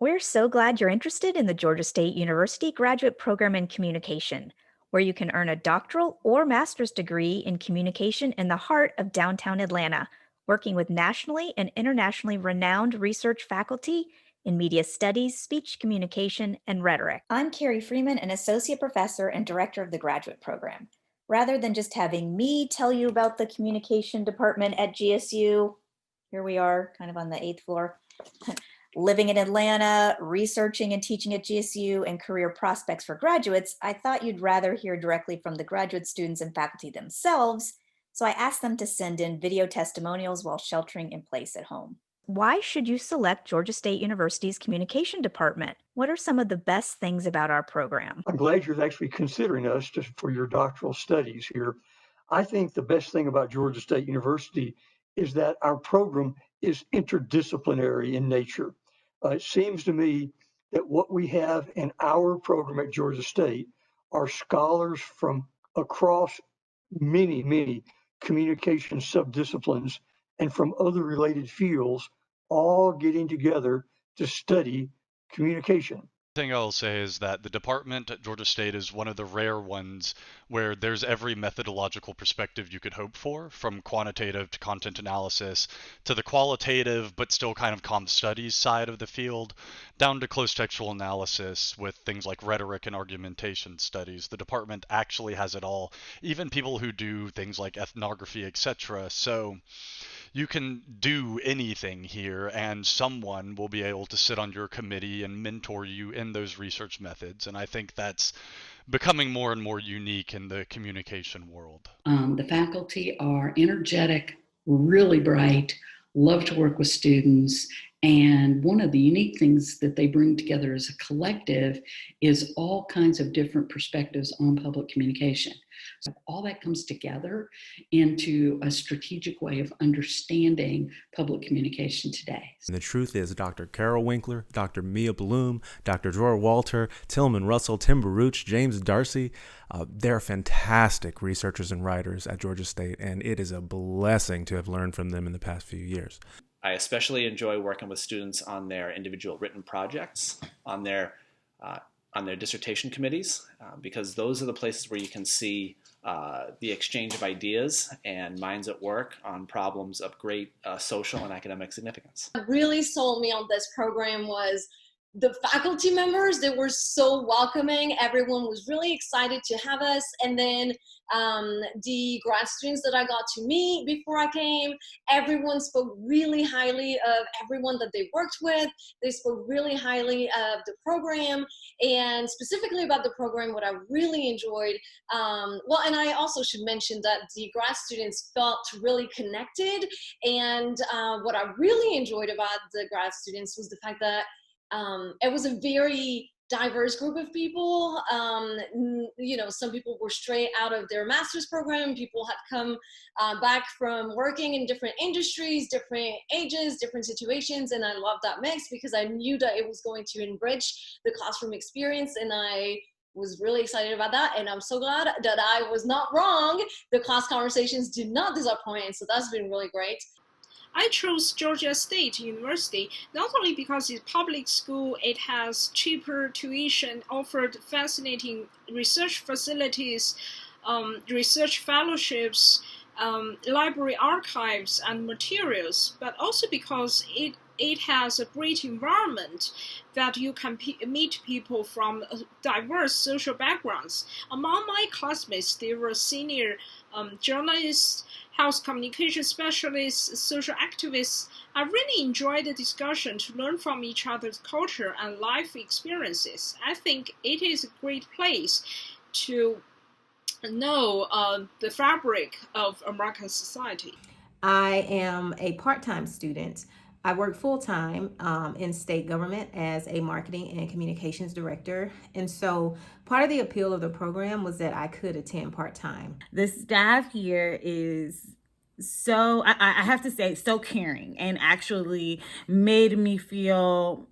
We're so glad you're interested in the Georgia State University Graduate Program in Communication, where you can earn a doctoral or master's degree in communication in the heart of downtown Atlanta, working with nationally and internationally renowned research faculty in media studies, speech communication, and rhetoric. I'm Carrie Freeman, an associate professor and director of the graduate program. Rather than just having me tell you about the communication department at GSU, here we are, kind of on the eighth floor. Living in Atlanta, researching and teaching at GSU, and career prospects for graduates, I thought you'd rather hear directly from the graduate students and faculty themselves, so I asked them to send in video testimonials while sheltering in place at home. Why should you select Georgia State University's communication department? What are some of the best things about our program? I'm glad you're actually considering us for your doctoral studies here. I think the best thing about Georgia State University is that our program is interdisciplinary in nature. It seems to me that what we have in our program at Georgia State are scholars from across many communication subdisciplines and from other related fields, all getting together to study communication. Thing I'll say is that the department at Georgia State is one of the rare ones where there's every methodological perspective you could hope for, from quantitative to content analysis to the qualitative but still kind of comm studies side of the field, down to close textual analysis with things like rhetoric and argumentation studies. The department actually has it all, even people who do things like ethnography, etc. So you can do anything here, and someone will be able to sit on your committee and mentor you in those research methods. And I think that's becoming more and more unique in the communication world. The faculty are energetic, really bright, love to work with students. And one of the unique things that they bring together as a collective is all kinds of different perspectives on public communication. So all that comes together into a strategic way of understanding public communication today. And the truth is, Dr. Carol Winkler, Dr. Mia Bloom, Dr. Dror Walter, Tillman Russell, Tim Baruch, James Darcy, they're fantastic researchers and writers at Georgia State, and it is a blessing to have learned from them in the past few years. I especially enjoy working with students on their individual written projects, on their dissertation committees, because those are the places where you can see the exchange of ideas and minds at work on problems of great social and academic significance. What really sold me on this program was the faculty members. They were so welcoming. Everyone was really excited to have us. And then the grad students that I got to meet before I came, everyone spoke really highly of everyone that they worked with. They spoke really highly of the program, and specifically about the program, what I really enjoyed. Well, and I also should mention that the grad students felt really connected. And what I really enjoyed about the grad students was the fact that it was a very diverse group of people. You know, some people were straight out of their master's program. People had come back from working in different industries, different ages, different situations. And I loved that mix because I knew that it was going to enrich the classroom experience. And I was really excited about that. And I'm so glad that I was not wrong. The class conversations did not disappoint. So that's been really great. I chose Georgia State University not only because it's public school, it has cheaper tuition, offered fascinating research facilities, research fellowships, library archives and materials, but also because it has a great environment that you can meet people from diverse social backgrounds. Among my classmates, there were senior journalists, health communication specialists, social activists. I really enjoyed the discussion to learn from each other's culture and life experiences. I think it is a great place to know the fabric of American society. I am a part-time student. I work full-time in state government as a marketing and communications director. And so part of the appeal of the program was that I could attend part-time. The staff here is I have to say, so caring, and actually made me feel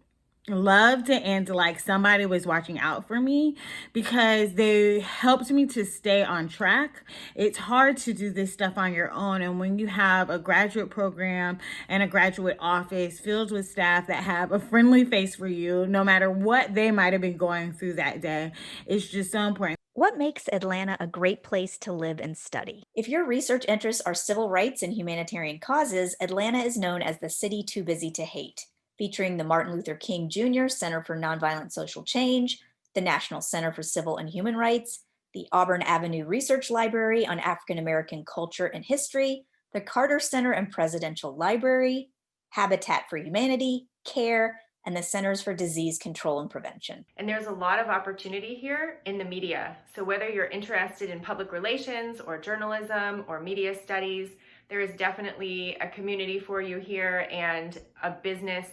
loved and like somebody was watching out for me because they helped me to stay on track. It's hard to do this stuff on your own, and when you have a graduate program and a graduate office filled with staff that have a friendly face for you no matter what they might have been going through that day, it's just so important. What makes Atlanta a great place to live and study? If your research interests are civil rights and humanitarian causes, Atlanta is known as the city too busy to hate, featuring the Martin Luther King Jr. Center for Nonviolent Social Change, the National Center for Civil and Human Rights, the Auburn Avenue Research Library on African American Culture and History, the Carter Center and Presidential Library, Habitat for Humanity, CARE, and the Centers for Disease Control and Prevention. And there's a lot of opportunity here in the media. So whether you're interested in public relations or journalism or media studies, there is definitely a community for you here and a business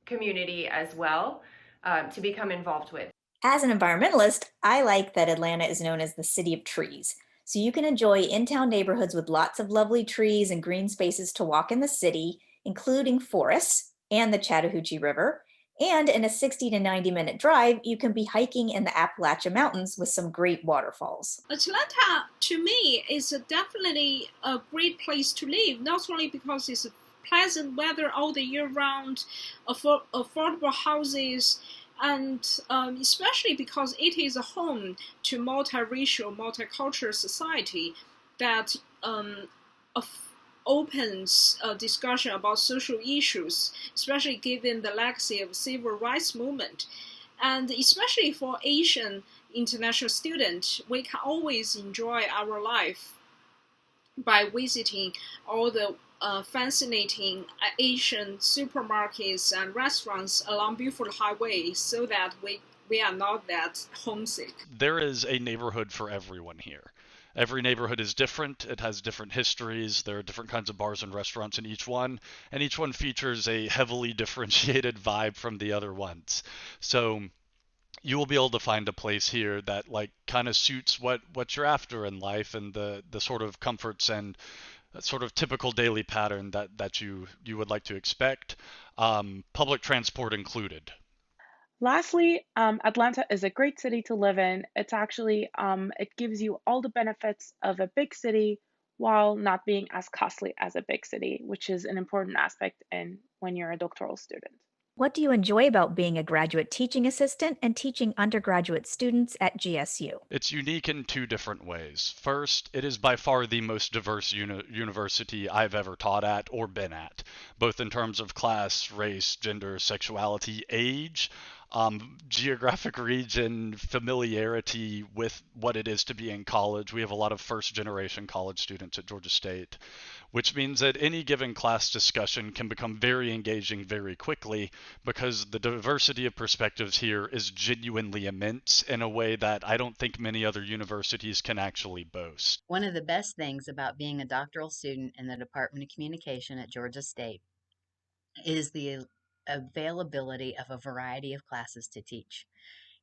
community as well to become involved with. As an environmentalist, I like that Atlanta is known as the city of trees. So you can enjoy in-town neighborhoods with lots of lovely trees and green spaces to walk in the city, including forests and the Chattahoochee River. And in a 60 to 90-minute drive, you can be hiking in the Appalachian Mountains with some great waterfalls. Atlanta, to me, is definitely a great place to live, not only because it's pleasant weather all the year round, affordable houses, and especially because it is a home to multiracial, multicultural society that opens a discussion about social issues, especially given the legacy of civil rights movement. And especially for Asian international students, we can always enjoy our life by visiting all the fascinating Asian supermarkets and restaurants along beautiful highways so that we are not that homesick. There is a neighborhood for everyone here. Every neighborhood is different. It has different histories. There are different kinds of bars and restaurants in each one, and each one features a heavily differentiated vibe from the other ones. So you will be able to find a place here that like kind of suits what you're after in life and the sort of comforts and sort of typical daily pattern that you would like to expect, public transport included. Lastly, Atlanta is a great city to live in. It's actually, it gives you all the benefits of a big city while not being as costly as a big city, which is an important aspect in when you're a doctoral student. What do you enjoy about being a graduate teaching assistant and teaching undergraduate students at GSU? It's unique in two different ways. First, it is by far the most diverse university I've ever taught at or been at, both in terms of class, race, gender, sexuality, age, geographic region, familiarity with what it is to be in college. We have a lot of first generation college students at Georgia State, which means that any given class discussion can become very engaging very quickly because the diversity of perspectives here is genuinely immense in a way that I don't think many other universities can actually boast. One of the best things about being a doctoral student in the Department of Communication at Georgia State is the availability of a variety of classes to teach.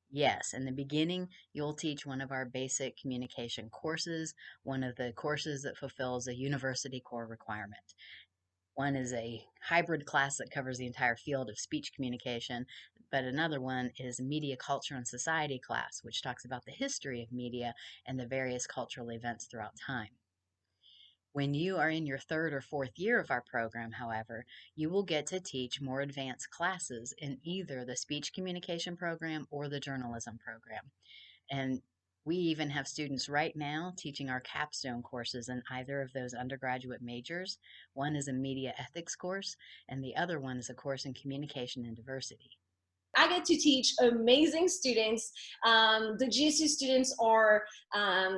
Yes, in the beginning, you'll teach one of our basic communication courses, one of the courses that fulfills a university core requirement. One is a hybrid class that covers the entire field of speech communication, but another one is a media culture and society class, which talks about the history of media and the various cultural events throughout time. When you are in your third or fourth year of our program, however, you will get to teach more advanced classes in either the speech communication program or the journalism program. And we even have students right now teaching our capstone courses in either of those undergraduate majors. One is a media ethics course, and the other one is a course in communication and diversity. I get to teach amazing students. The GSU students are,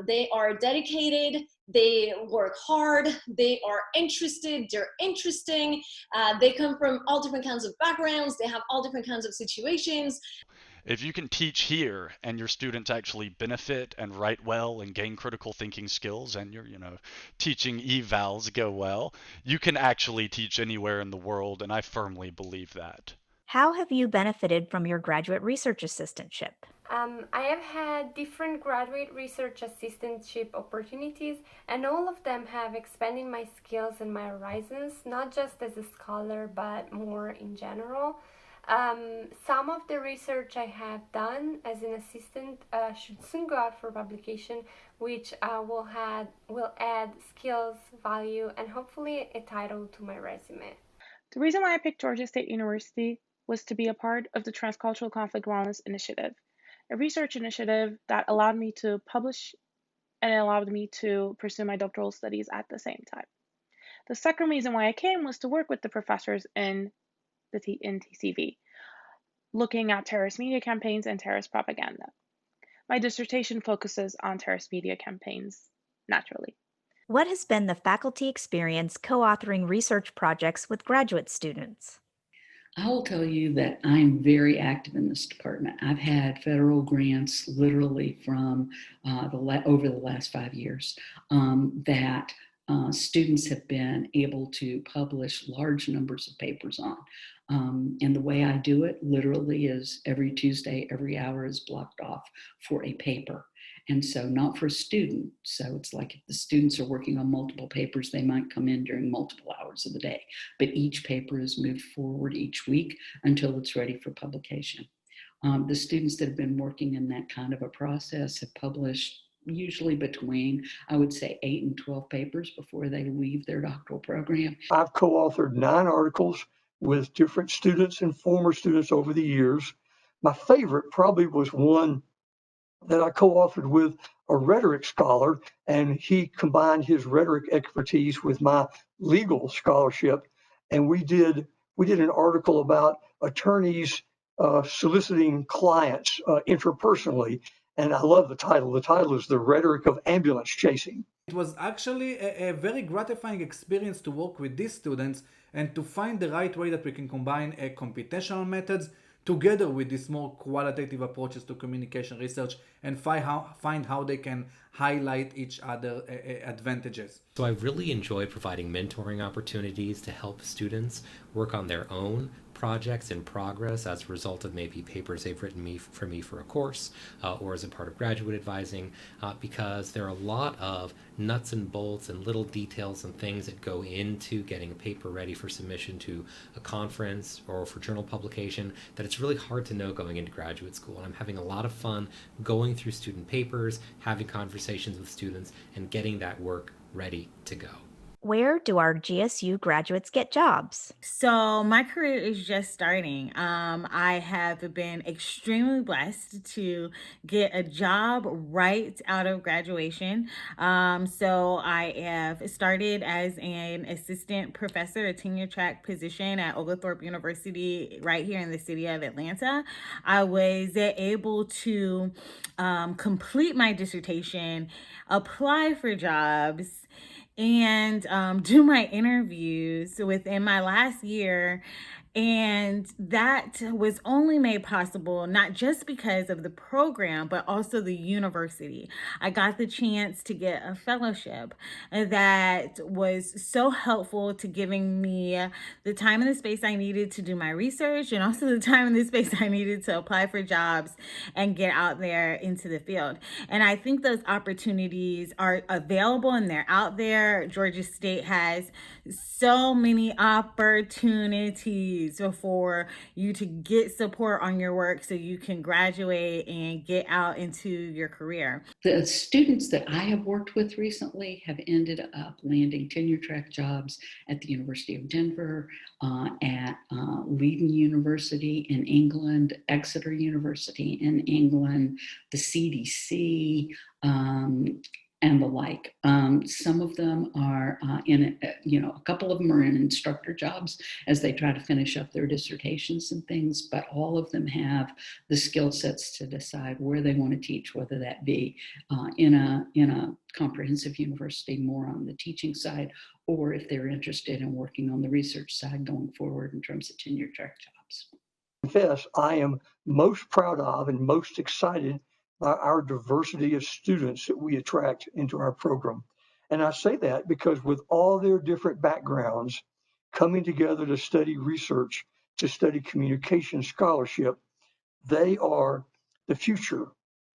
they are dedicated, they work hard, they are interested, they're interesting. They come from all different kinds of backgrounds, they have all different kinds of situations. If you can teach here and your students actually benefit and write well and gain critical thinking skills and your, teaching evals go well, you can actually teach anywhere in the world, and I firmly believe that. How have you benefited from your graduate research assistantship? I have had different graduate research assistantship opportunities, and all of them have expanded my skills and my horizons, not just as a scholar, but more in general. Some of the research I have done as an assistant should soon go out for publication, which will add skills, value, and hopefully a title to my resume. The reason why I picked Georgia State University was to be a part of the Transcultural Conflict Wellness Initiative, a research initiative that allowed me to publish and allowed me to pursue my doctoral studies at the same time. The second reason why I came was to work with the professors in TCV, looking at terrorist media campaigns and terrorist propaganda. My dissertation focuses on terrorist media campaigns, naturally. What has been the faculty experience co-authoring research projects with graduate students? I will tell you that I'm very active in this department. I've had federal grants literally from over the last 5 years that students have been able to publish large numbers of papers on. And the way I do it literally is every Tuesday, every hour is blocked off for a paper. And so not for a student. So it's like if the students are working on multiple papers, they might come in during multiple hours of the day. But each paper is moved forward each week until it's ready for publication. The students that have been working in that kind of a process have published usually between, I would say, 8 and 12 papers before they leave their doctoral program. I've co-authored 9 articles with different students and former students over the years. My favorite probably was one that I co-authored with a rhetoric scholar, and he combined his rhetoric expertise with my legal scholarship. And we did an article about attorneys soliciting clients interpersonally. And I love the title. The title is The Rhetoric of Ambulance Chasing. It was actually a very gratifying experience to work with these students and to find the right way that we can combine computational methods together with these more qualitative approaches to communication research and find how they can highlight each other advantages. So I really enjoy providing mentoring opportunities to help students work on their own projects in progress as a result of maybe papers they've written for me for a course or as a part of graduate advising, because there are a lot of nuts and bolts and little details and things that go into getting a paper ready for submission to a conference or for journal publication that it's really hard to know going into graduate school. And I'm having a lot of fun going through student papers, having conversations with students, and getting that work ready to go. Where do our GSU graduates get jobs? So my career is just starting. I have been extremely blessed to get a job right out of graduation. So I have started as an assistant professor, a tenure track position at Oglethorpe University right here in the city of Atlanta. I was able to complete my dissertation, apply for jobs, and do my interviews within my last year. And that was only made possible not just because of the program, but also the university. I got the chance to get a fellowship that was so helpful to giving me the time and the space I needed to do my research, and also the time and the space I needed to apply for jobs and get out there into the field. And I think those opportunities are available and they're out there. Georgia State has so many opportunities for you to get support on your work so you can graduate and get out into your career. The students that I have worked with recently have ended up landing tenure track jobs at the University of Denver, at Leiden University in England, Exeter University in England, the CDC, and the like. Some of them are a couple of them are in instructor jobs as they try to finish up their dissertations and things, but all of them have the skill sets to decide where they want to teach, whether that be in a comprehensive university more on the teaching side, or if they're interested in working on the research side going forward in terms of tenure track jobs. Confess, I am most proud of and most excited by our diversity of students that we attract into our program. And I say that because with all their different backgrounds coming together to study research, to study communication scholarship, they are the future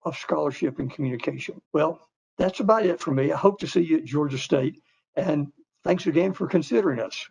of scholarship and communication. Well, that's about it for me. I hope to see you at Georgia State. And thanks again for considering us.